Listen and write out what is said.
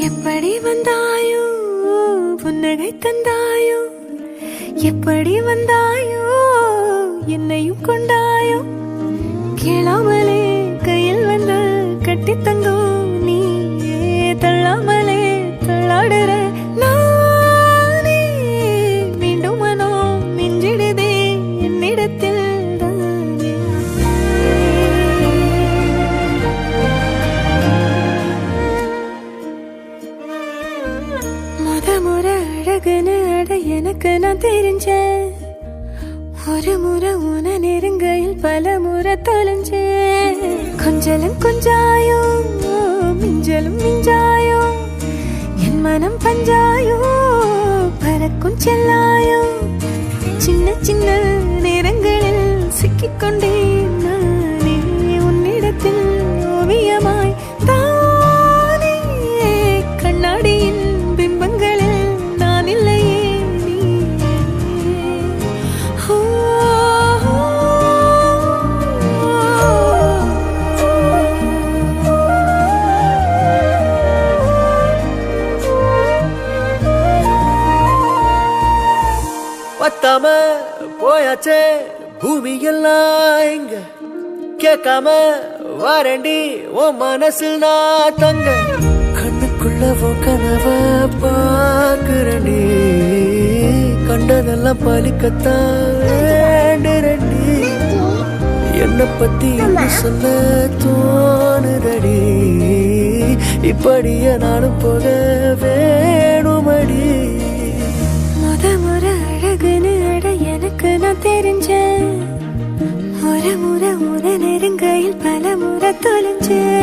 எப்படி வந்தாயோ புன்னகை தந்தாயோ, எப்படி வந்தாயோ என்னையும் கொண்டாயோ, கேளாமலே கையில் வந்து கட்டி தந்தோ நீ, தள்ளாமலே தள்ளாடுற நானே, மீண்டும் மனோ மிஞ்சிடுதே என்னிடத்தில் தானே. முறை அழகுன்னு அட எனக்கு நான் தெரிஞ்சேன், ஒரு முறை உன நெருங்கையில் பல முறை தொலைஞ்சேன். கொஞ்சலும் கொஞ்சாயோ மிஞ்சலும் மிஞ்சாயோ, என் மனம் பஞ்சாயோ பறக்கும் செல்லாயோ, சின்ன சின்ன நேரங்களில் சிக்கிக்கொண்டேன் நானே உன்னிடத்தில் ஓவியமாய் தானே. கண்ணாடியின் பிம்பங்களில் நான் இல்லையே நீ. பத்தாம போயாச்சே பூமி எல்லாம் இங்க, கேட்காம வாரண்டி உன் மனசில் நான் தங்க. கண்ணுக்குள்ள உன் கனவ பாக்குறண்டி, கண்டதெல்லாம் பலிக்கத்தான் வேண்டுறண்டி. என்னை பத்தி என்ன சொல்ல தோணுதடி, இப்படியே நானும் போக வேணுமடி. முறை அழகுன்னு அட எனக்கு நான் தெரிஞ்சேன், ஒரு முறை உன நெருங்கையில் பல முறை தொலைஞ்சேன்.